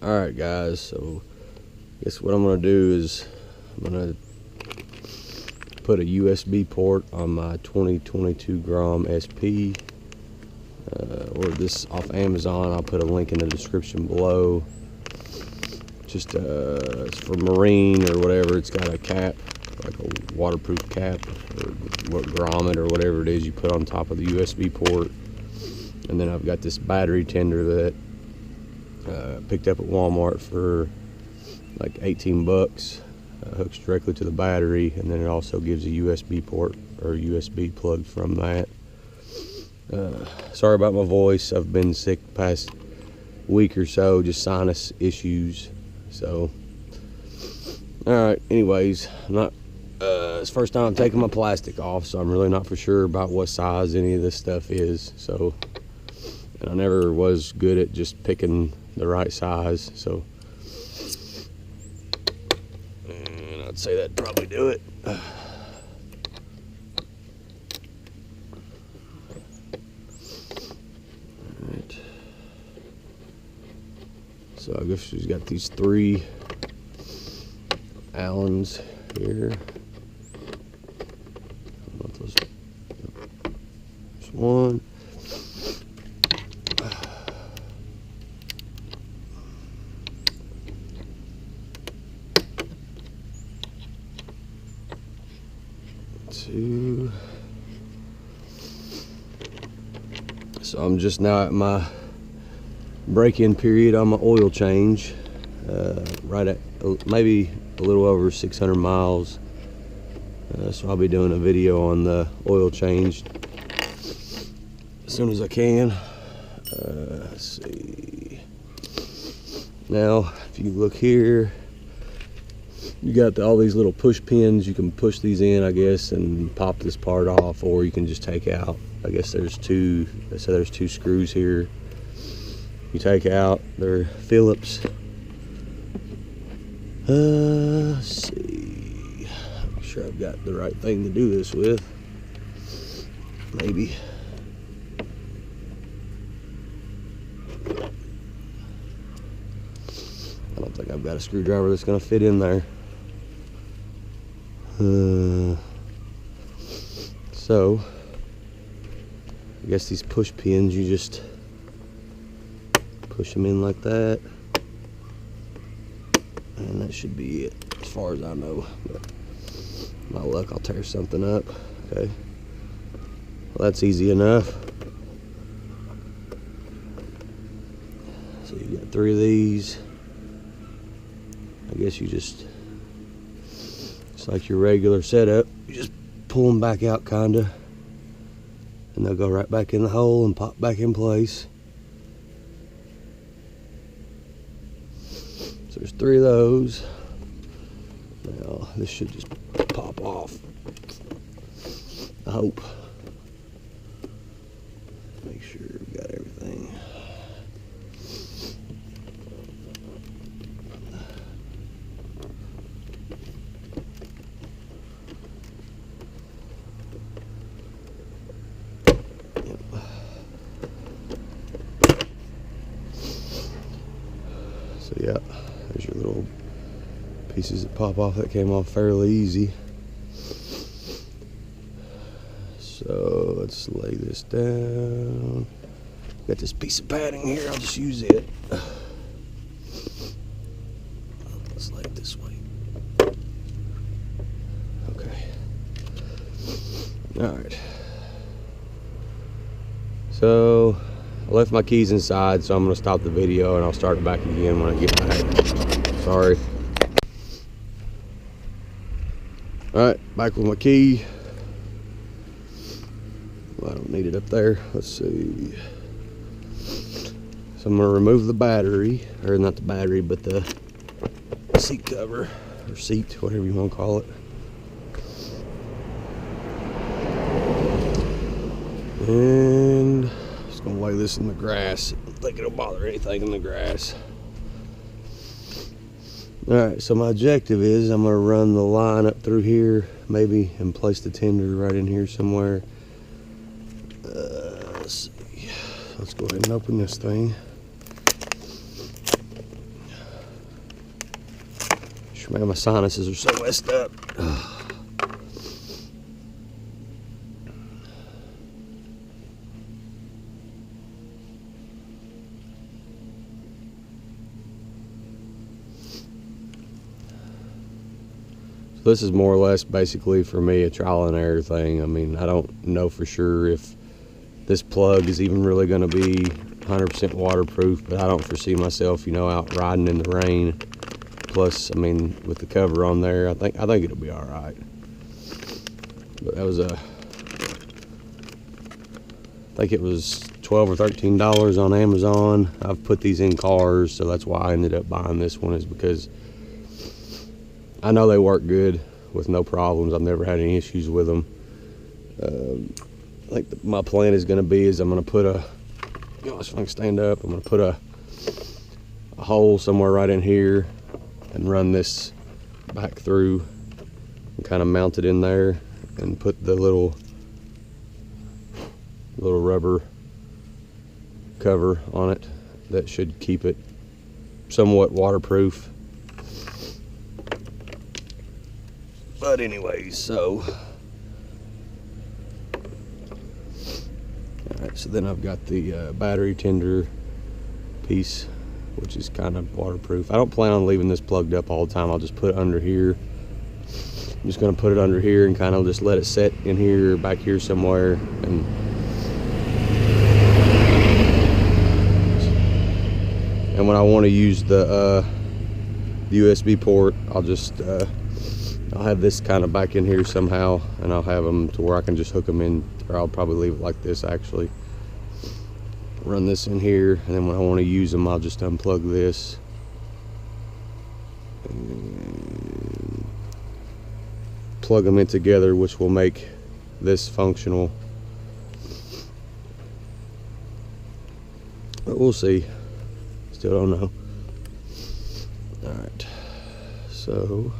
Alright guys, so I guess what I'm going to do is I'm going to put a USB port on my 2022 Grom SP. Ordered this off Amazon. I'll put a link in the description below. Just it's for marine or whatever. It's got a cap, like a waterproof cap or what grommet or whatever it is you put on top of the USB port. And then I've got this battery tender that picked up at Walmart for like 18 bucks. Hooks directly to the battery, and then it also gives a USB port or USB plug from that. Sorry about my voice. I've been sick the past week or so, just sinus issues. So, alright, anyways, I'm not, it's the first time I'm taking my plastic off, so I'm really not for sure about what size any of this stuff is. So, and I never was good at just picking the right size, so, and I'd say that'd probably do it. So I guess she's got these 3 Allens here. There's 1. 2. So I'm just now at my break-in period on my oil change, right at maybe a little over 600 miles. So I'll be doing a video on the oil change as soon as I can. Let's see. Now, if you look here, you got all these little push pins. You can push these in, I guess, and pop this part off, or you can just take out. I guess there's 2. So there's 2 screws here. You take out, they're Phillips. Let's see. I'm sure I've got the right thing to do this with. Maybe. I don't think I've got a screwdriver that's gonna fit in there. So, I guess these push pins, you just push them in like that, and that should be it as far as I know. But my luck, I'll tear something up. Okay, well, that's easy enough. So you got 3 of these. I guess you just, it's like your regular setup, you just pull them back out kinda, and they'll go right back in the hole and pop back in place. So there's 3 of those. Now this should just pop off, I hope. Make sure we've got everything. So yeah, there's your little pieces that pop off. That came off fairly easy. So let's lay this down. Got this piece of padding here, I'll just use it. Let's lay it this way. Okay. Alright. So I left my keys inside, so I'm going to stop the video and I'll start it back again when I get back. Sorry. Alright, back with my key. Well, I don't need it up there. Let's see. So I'm going to remove the battery, or not the battery, but the seat cover, or seat, whatever you want to call it. And just going to lay this in the grass. I don't think it'll bother anything in the grass. Alright, so my objective is I'm going to run the line up through here, maybe, and place the tender right in here somewhere. Let's see. Let's go ahead and open this thing. Man, my sinuses are so messed up. So this is more or less basically for me a trial and error thing. I mean, I don't know for sure if this plug is even really going to be 100% waterproof, but I don't foresee myself, you know, out riding in the rain. Plus, I mean, with the cover on there, I think it'll be all right. But that was I think it was $12 or $13 on Amazon. I've put these in cars, so that's why I ended up buying this one, is because I know they work good with no problems. I've never had any issues with them. I think my plan is going to be I'm going to put a, you know, if I can stand up, I'm going to put a hole somewhere right in here and run this back through and kind of mount it in there and put the little rubber cover on it that should keep it somewhat waterproof. But anyways, so alright, so then I've got the battery tender piece, which is kind of waterproof. I don't plan on leaving this plugged up all the time. I'll just put it under here. I'm just going to put it under here and kind of just let it set in here, back here somewhere. And when I want to use the USB port, I'll just I'll have this kind of back in here somehow, and I'll have them to where I can just hook them in, or I'll probably leave it like this actually. Run this in here, and then when I want to use them, I'll just unplug this and plug them in together, which will make this functional. But we'll see. Still don't know. Alright, so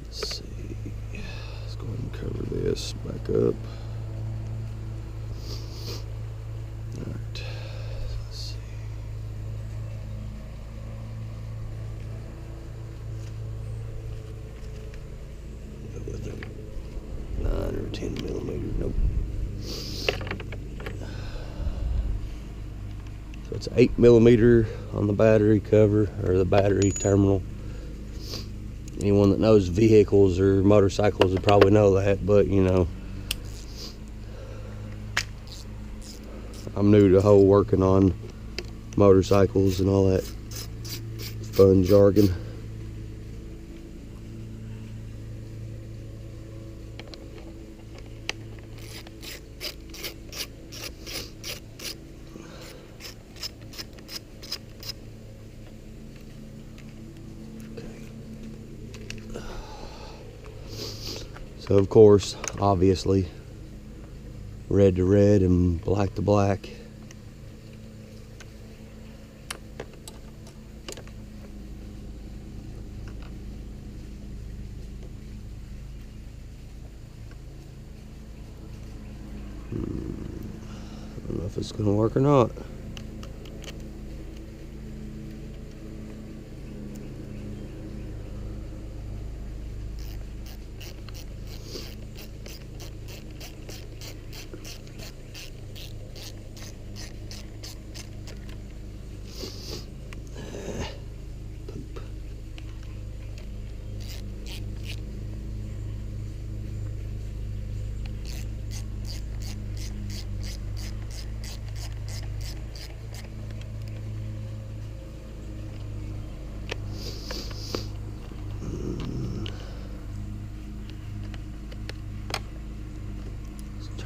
let's see. Let's go ahead and cover this back up. Alright, let's see. With a 9 or 10 millimeter, nope. So it's 8 millimeter on the battery cover, or the battery terminal. Anyone that knows vehicles or motorcycles would probably know that, but you know, I'm new to the whole working on motorcycles and all that fun jargon. So of course, obviously, red to red and black to black. I don't know if it's going to work or not.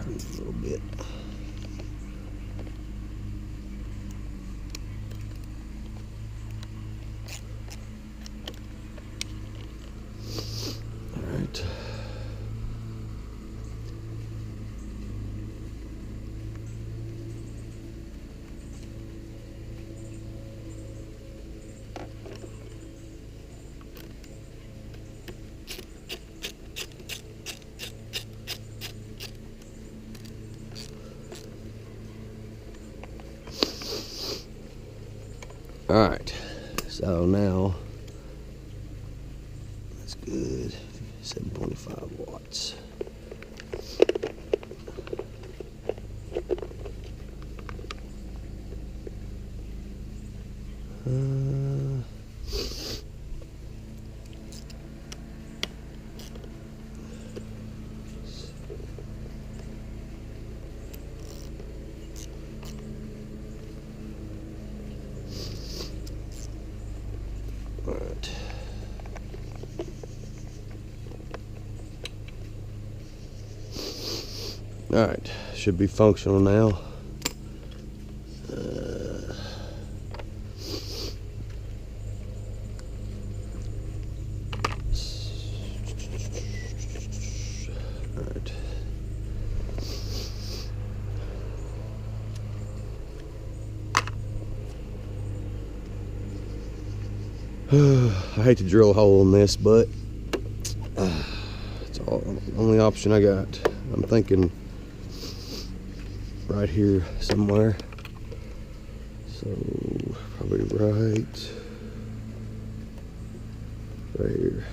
A little bit. All right. Alright, so now that's good. 7.5 watts. Alright. Alright, should be functional now. Alright. I hate to drill a hole in this, but it's the only option I got. I'm thinking right here somewhere. So probably right here.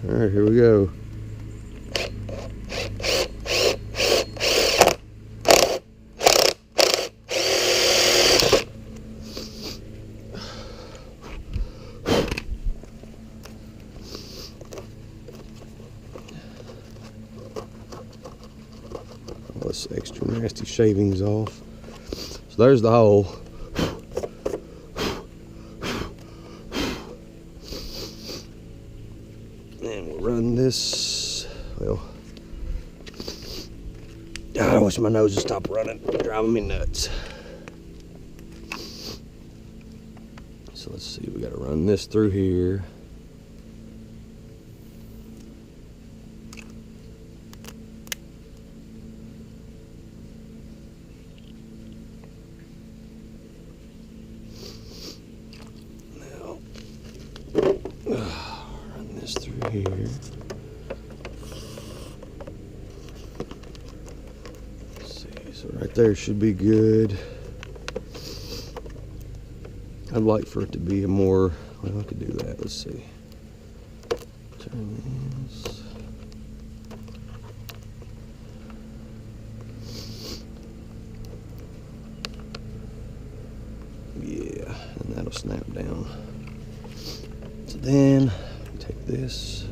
All right, here we go. All this extra nasty shavings off. So there's the hole. And we'll run this. Well, God, I wish my nose would stop running, driving me nuts. So let's see, we gotta run this through here. Run this through here. Let's see, so right there should be good. I'd like for it to be a more, well, I could do that. Let's see. Turn this. Yeah, and that'll snap down. So then take this.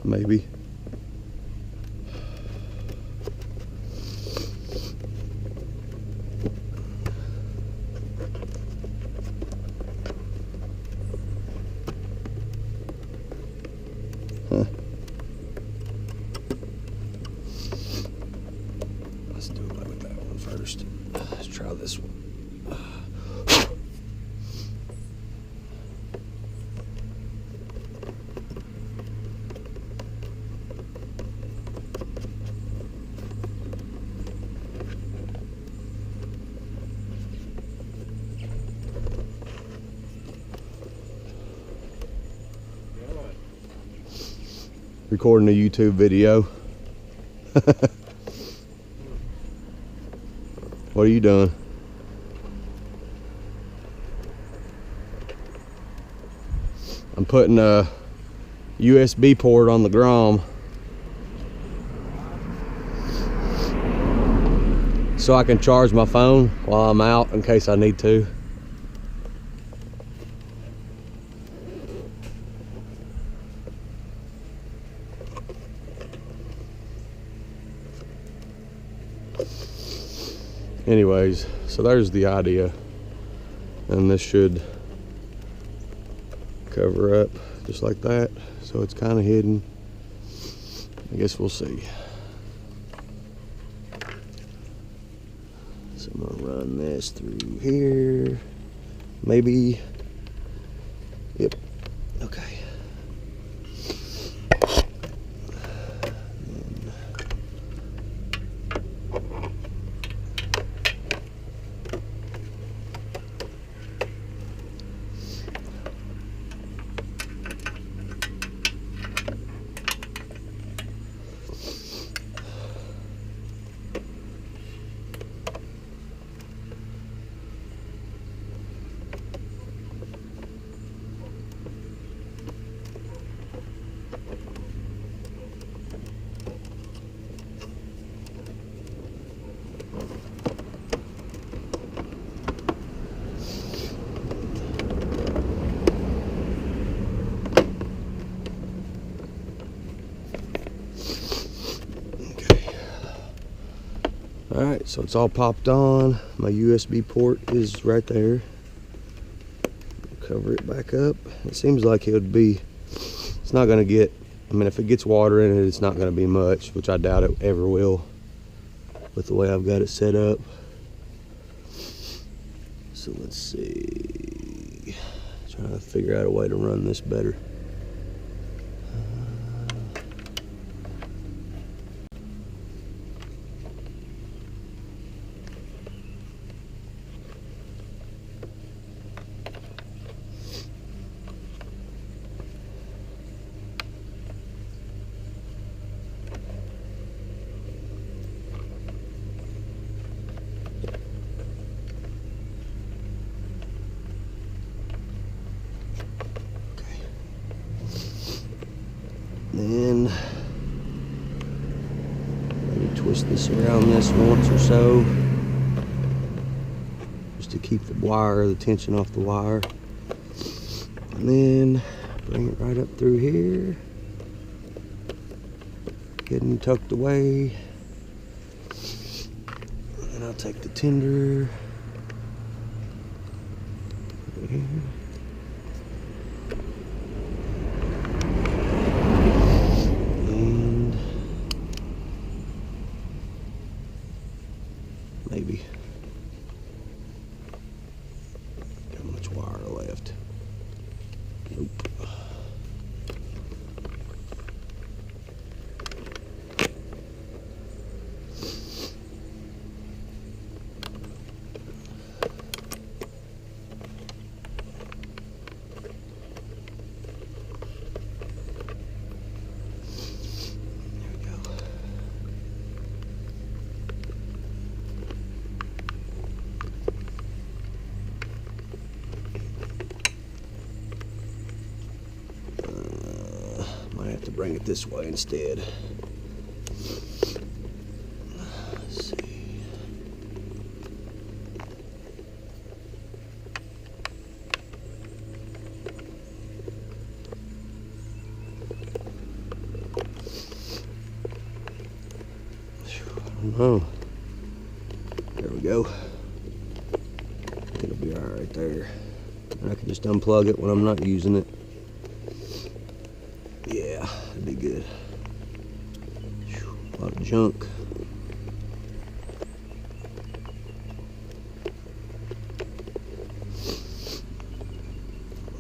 Maybe. Huh. Let's do away with that one first. Let's try this one. Recording a YouTube video. What are you doing? I'm putting a USB port on the Grom so I can charge my phone while I'm out in case I need to. Anyways, so there's the idea, and this should cover up just like that, so it's kind of hidden. I guess we'll see. So I'm gonna run this through here, maybe. Yep. Okay. Alright, so it's all popped on. My USB port is right there. Cover it back up. It seems like it would be, it's not going to get, I mean, if it gets water in it, it's not going to be much, which I doubt it ever will with the way I've got it set up. So let's see. Trying to figure out a way to run this better. Then maybe twist this around this once or so, just to keep the wire, the tension off the wire. And then bring it right up through here, getting tucked away. And I'll take the tender over here. Maybe. How much wire left? Nope. Might have to bring it this way instead. Let's see. I don't know. There we go. It'll be all right there. And I can just unplug it when I'm not using it. Yeah, that'd be good. Whew, a lot of junk.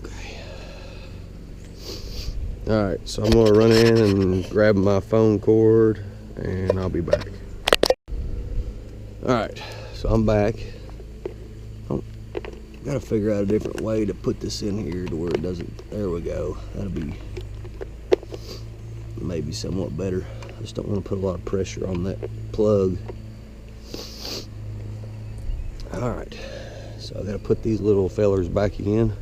Okay. Alright, so I'm going to run in and grab my phone cord and I'll be back. Alright, so I'm back. Gotta figure out a different way to put this in here to where it doesn't, there we go. That'll be maybe somewhat better. I just don't want to put a lot of pressure on that plug. Alright, so I gotta put these little fellers back in.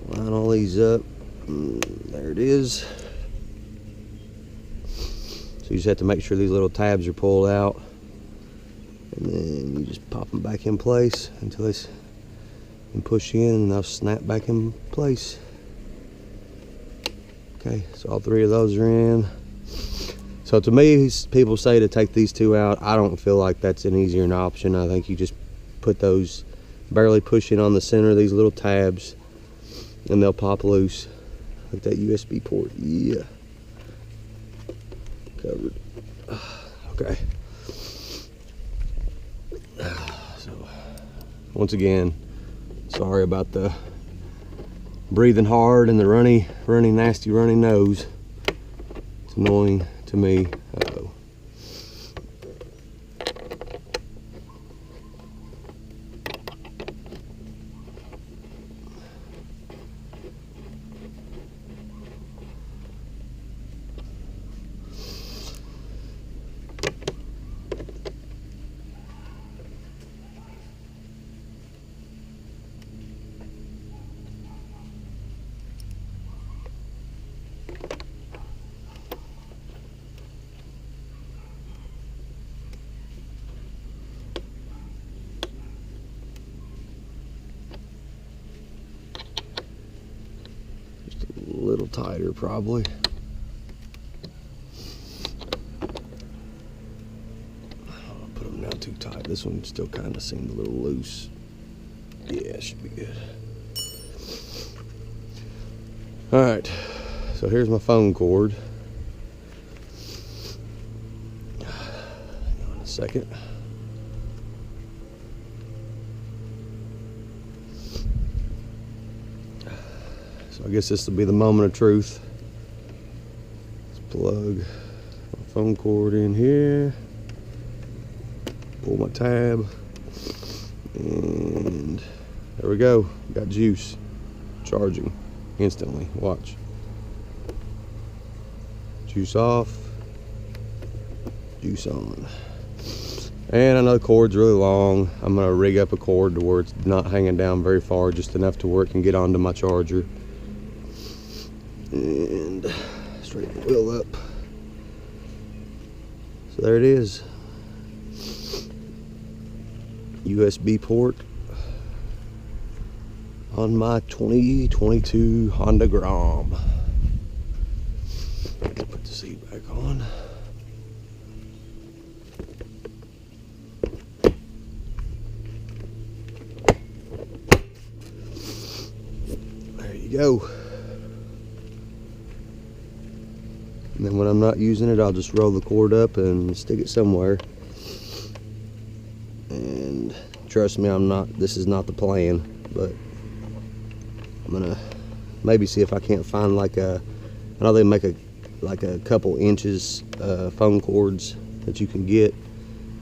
Line all these up. There it is. So you just have to make sure these little tabs are pulled out. And then you just pop them back in place until it's and push in and they'll snap back in place. Okay, so all three of those are in. So to me, people say to take these two out. I don't feel like that's an easier an option. I think you just put those, barely push in on the center of these little tabs and they'll pop loose. Like that USB port, yeah. Covered. Okay. So, once again, sorry about the breathing hard and the runny, nasty runny nose. It's annoying to me. Uh-oh. A little tighter probably. I'll put them down this one still kind of seemed a little loose. Yeah, it should be good. Alright, so here's my phone cord. Hang on a second. So I guess this will be the moment of truth. Let's plug my phone cord in here. Pull my tab. And there we go. Got juice. Charging instantly. Watch. Juice off. Juice on. And I know the cord's really long. I'm going to rig up a cord to where it's not hanging down very far, just enough to where it can get onto my charger. And straighten the wheel up. So there it is. USB port on my 2022 Honda Grom. Put the seat back on. There you go. And then when I'm not using it, I'll just roll the cord up and stick it somewhere. And trust me, this is not the plan, but I'm gonna maybe see if I can't find like I know they make like a couple inches phone cords that you can get.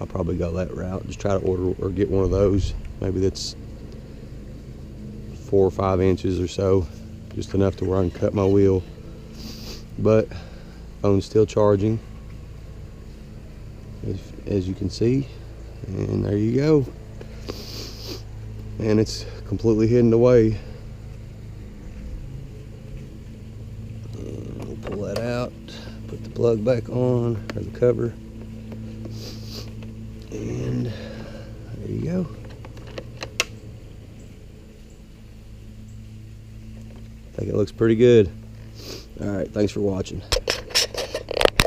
I'll probably go that route. Just try to order or get one of those. Maybe that's 4 or 5 inches or so, just enough to where I can cut my wheel. But phone's still charging, as you can see, and there you go. And it's completely hidden away. And we'll pull that out, put the plug back on, or the cover, and there you go. I think it looks pretty good. All right, thanks for watching.